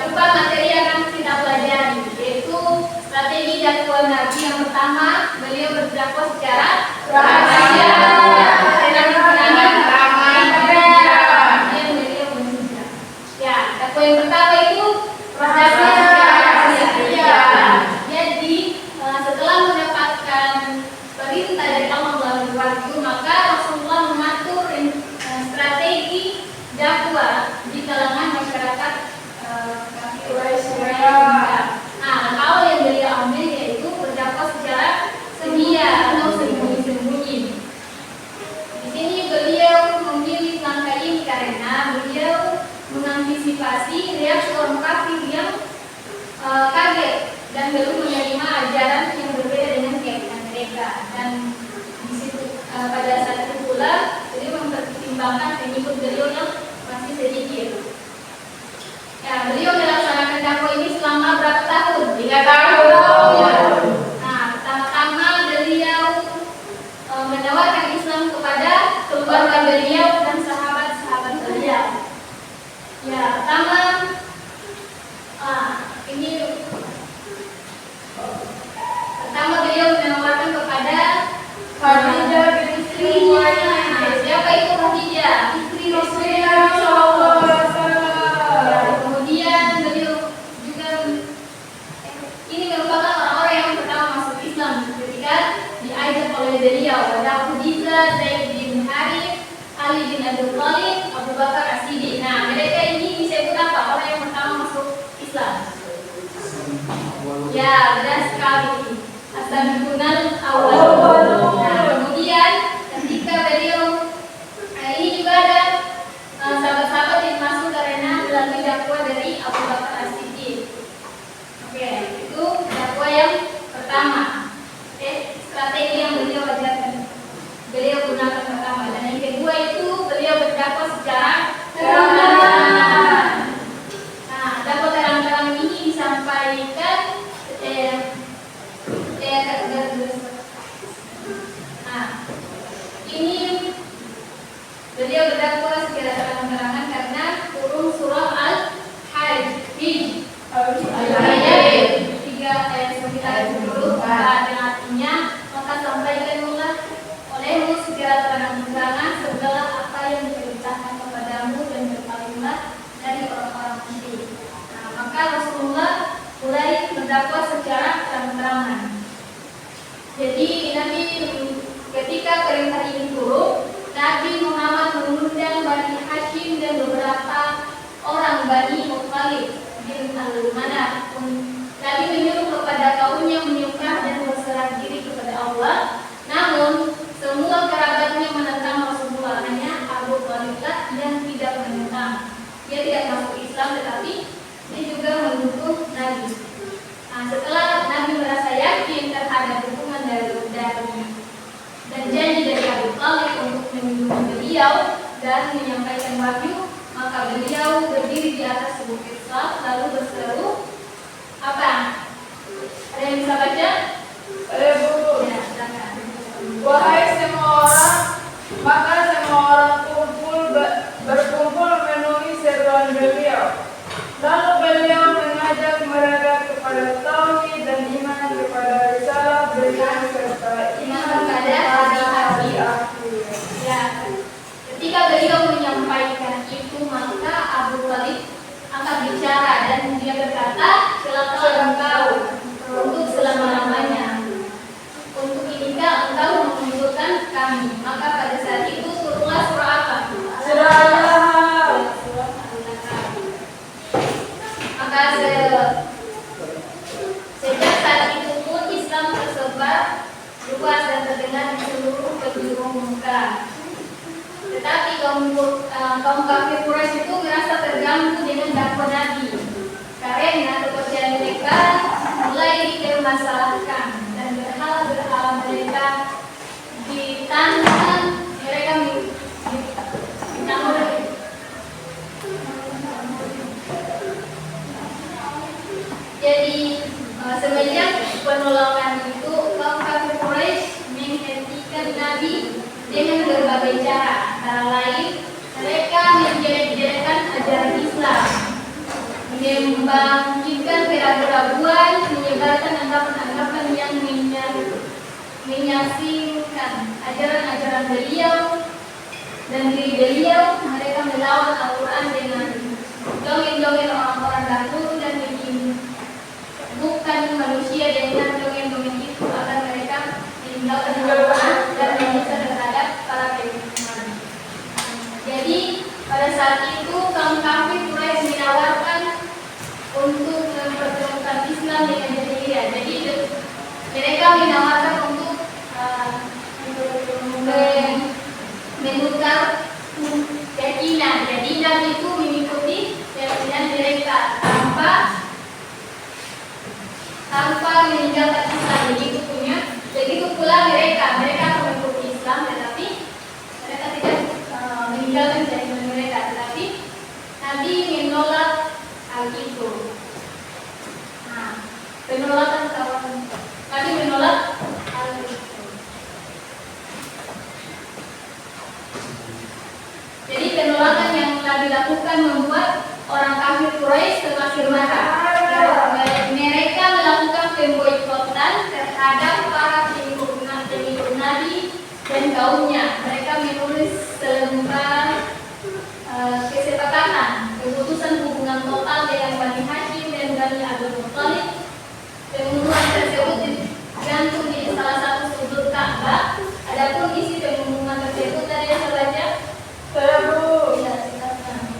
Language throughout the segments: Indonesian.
berupa materi yang akan kita pelajari, yaitu strategi dakwah Nabi. Yang pertama, beliau berdakwah secara rahasia. Dakwah yang pertama itu rahasia. Jadi setelah mendapatkan perintah dari Allah melalui wahyu, maka Rasulullah mengatur strategi dakwah di kalangan masyarakat Quraisy. Nah, awal yang beliau ambil yaitu berdakwah secara sedia atau sembunyi-sembunyi. Di sini beliau memilih langkah ini karena beliau mengantisipasi reaksi orang kafir yang kaget dan belum menerima ajaran yang berbeda dengan keyakinan mereka. Dan di situ pada saat itu pula beliau mempertimbangkan pengikut beliau yang masih sedikit. Ya, beliau melaksanakan dakwah ini selama berapa tahun? 3 tahun. Nah, pertama-tama beliau menawarkan Islam kepada keluarga beliau dan sahabat-sahabat beliau. Ya, pertama beliau menawarkan kepada Khadijah bin istrinya. Siapa itu Khadijah? Istri Rasulullah SAW. Ya, kemudian beliau juga ini merupakan orang-orang yang pertama masuk Islam ketika diajak oleh beliau. Ada Khadijah, Zaid bin Harith, Ali bin Abi Thalib, Abu Bakar As-Siddiq. Nah, mereka ini disebut apa? Orang yang pertama masuk Islam. Ya, benar sekali. As-sabiqunal awwalun. Nah, kemudian ketika beliau ini juga ada sahabat-sahabat yang masuk karena melalui dakwah dari Abu Bakar As-Siddiq. Oke, itu dakwah yang pertama. Strategi yang beliau ajarkan. Beliau gunakan pertama. Dan yang kedua itu beliau berdakwah secara terang-terangan. Nah, dakwah terang-terangan ini disampaikan ini beliau berdakwah secara terang-terangan karena turun surah Al-Hajj ayat 3 ayat 9 dan artinya, maka sampaikanlah olehmu secara terang-terangan segala apa yang diperintahkan kepadamu dan berpalinglah dari orang-orang musyrik. Nah, maka Rasulullah mulai berdakwah secara terang-terangan. Jadi Nabi ketika perintah ini turun, Nabi Muhammad mengundang Bani Hashim dan beberapa orang Bani Muttalib bin Al-Manaf. Nabi menyuruh kepada kaumnya menyembah dan berserah diri kepada Allah. Namun semua kerabatnya menentang Rasulullah, hanya Abu Thalib yang tidak menentang. Dia tidak masuk Islam, tetapi dia juga mendukung Nabi. Nah, setelah Nabi merasa yakin terhadap dukungan dari dan janji dari Abu Thalib untuk mendukung beliau dan menyampaikan wahyu, maka beliau berdiri di atas bukit Saf lalu berseru apa? Ada yang bisa baca? Saya buku. Ya, silakan. Wahai semua orang, maka semua orang berkumpul memenuhi seruan beliau. Lalu beliau mengajak mereka kepada tauhid dan iman kepada risalah beliau serta iman kepada hari akhir. Ya, ketika beliau menyampaikan itu, maka Abu Thalib angkat bicara dan dia berkata, celakalah engkau untuk selama-lamanya. Untuk inikah engkau menunjukkan kami? Maka pada saat itu turunlah surah apa? Surah Al-Lahab. Maka sejak saat itu pun Islam tersebar luas dan terdengar di seluruh penjuru muka. Tetapi kaum kafir Quraisy itu merasa terganggu dengan dakwah Nabi karena kepercayaan mereka mulai dipermasalahkan dan berhala-berhala mereka ditantang. Mereka jadi semenjak penolakan itu kaum kafir Quraisy menghentikan Nabi dengan berbagai cara. Antara lain mereka menjelek-jelekan ajaran Islam, membangkitkan keraguan-keraguan, menyebarkan anggapan-anggapan yang menyasingkan ajaran-ajaran beliau dan diri beliau. Mereka melawan Al-Quran dengan dongeng-dongeng orang-orang dahulu dan menyibukkan manusia dengan dongeng-dongeng itu agar mereka meninggalkan Al-Quran dan menyiksa terhadap para pengikut. Jadi pada saat itu kaum kafir Quraisy menawarkan untuk mempertemukan Islam dengan jahiliyah. Jadi mereka menawarkan untuk menukar keyakinan. Jadi Nabi itu mengikuti keyakinan mereka tanpa meninggalkan Islam. Begitu pula mereka akan mengikuti Islam, tetapi mereka tidak meninggalkan keyakinan mereka. Tetapi Nabi menolak hal itu. Nah, penolakan kawan Nabi menolak hal itu. Jadi penolakan yang Nabi lakukan membuat orang kafir Quraisy terpakir marah. Mereka melakukan pemboikotan terhadap para pengikut Nabi dan kaumnya. Mereka menulis selembar kesepakatan keputusan hubungan total dengan Bani Hashim dan Bani Abdul Muthalib. Pengumuman tersebut digantung di salah satu sudut Ka'bah. Adapun isi pengumuman tersebut tadi saja. Saya Bu. Ya, silakan.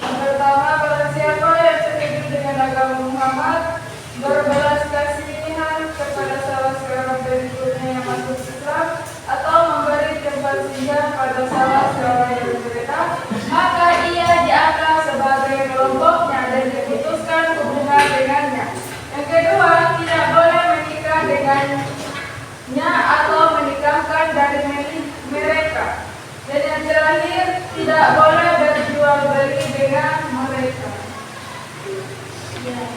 Yang pertama, barang siapa yang setuju dengan agama Muhammad, berbelas kasihan kepada salah seorang pengikutnya yang masuk Islam, atau memberi tempat singgah pada salah seorang yang berbeda, maka ia dianggap sebagai kelompoknya dan diputuskan hubungan dengannya. Yang kedua, tidak boleh menikah dengannya atau menikahkan dari mereka. Dan yang terakhir, tidak boleh berjual beli dengan mereka. Ya.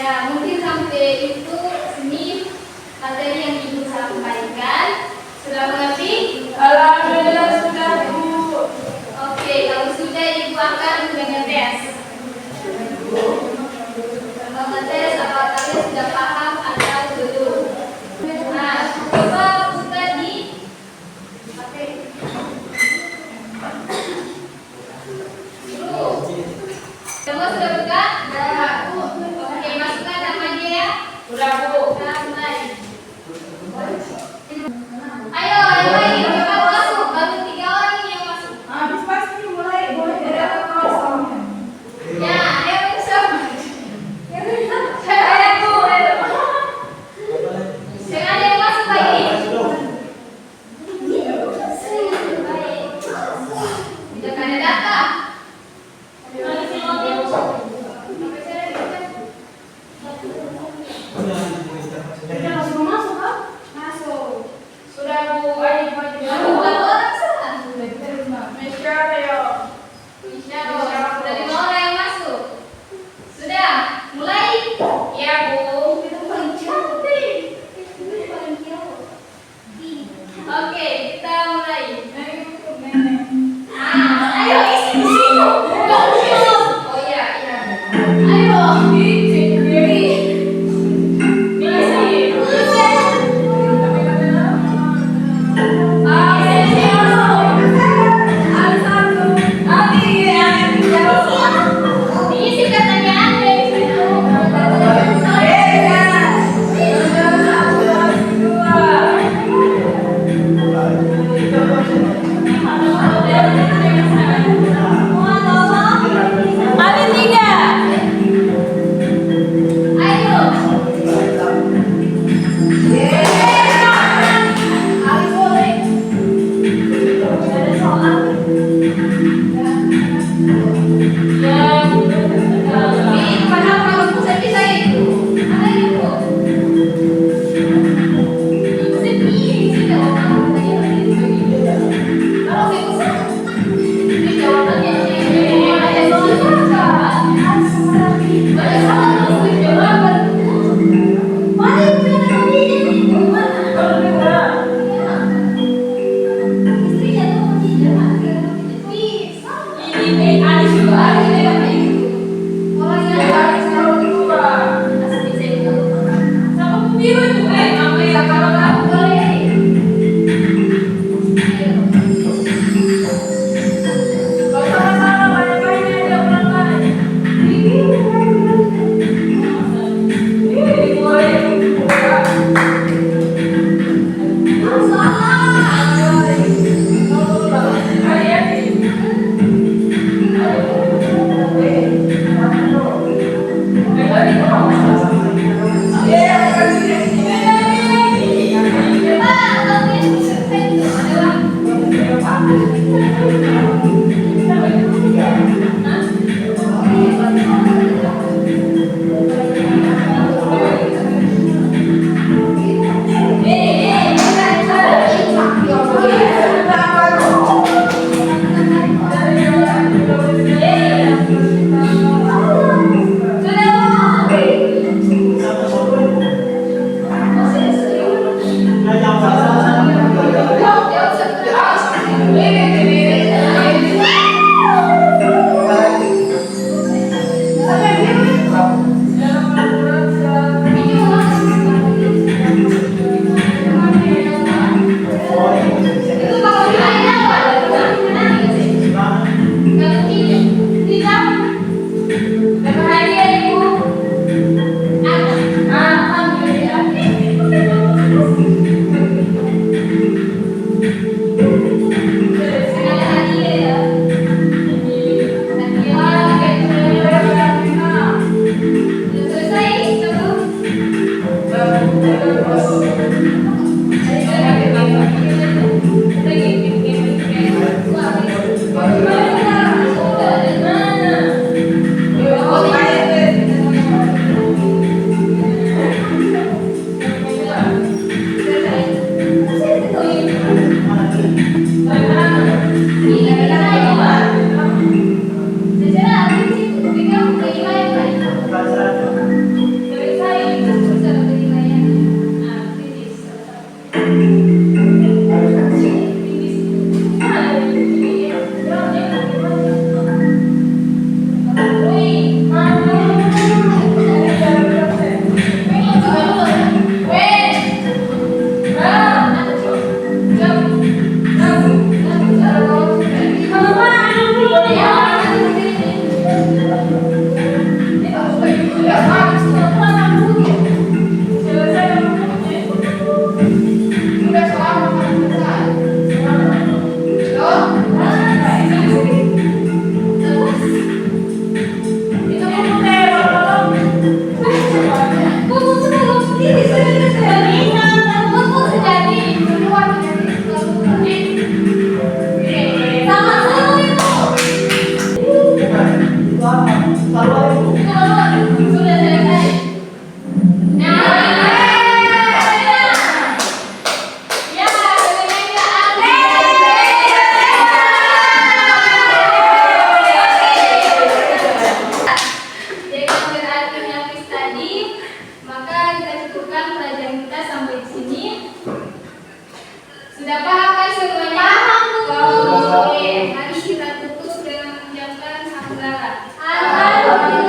Ya, mungkin sampai itu ini materi yang Ibu sampaikan. Sudah mengerti? Alhamdulillah sudah Bu. Oke, kalau sudah Ibu akan mengetes. Mengetes apakah kalian sudah paham atau belum. Nah, coba buka di semua sudah buka? Oke, masukkan namanya ya. Sudah Bu. Nah, mulai. Ayo, coba masuk. Baru 3 orang ini yang masuk. Habis pasti mulai boleh dari apa kosong. Ya, ayo masuk. Ayo, jangan ada yang masuk lagi. Baik. Tidak ada data. Langsung masuk, kan? Masuk. Sudah Bu, ayo maju. Berapa orang salah? Misyar ya. Dari mana yang masuk? Sudah, mulai? Ya Bu. Itu paling cantik. Itu paling jauh. Oke, kita mulai. Ayo isi di situ. Oh iya. Ayo. Isi katanya ada. berakhirnya quiz tadi, maka kita cukupkan pelajaran kita sampai di sini. Sudah paham kan semuanya? Paham, Bu. Oke, mari kita tutup dengan mengucapkan hamdalah. Alhamdulillah.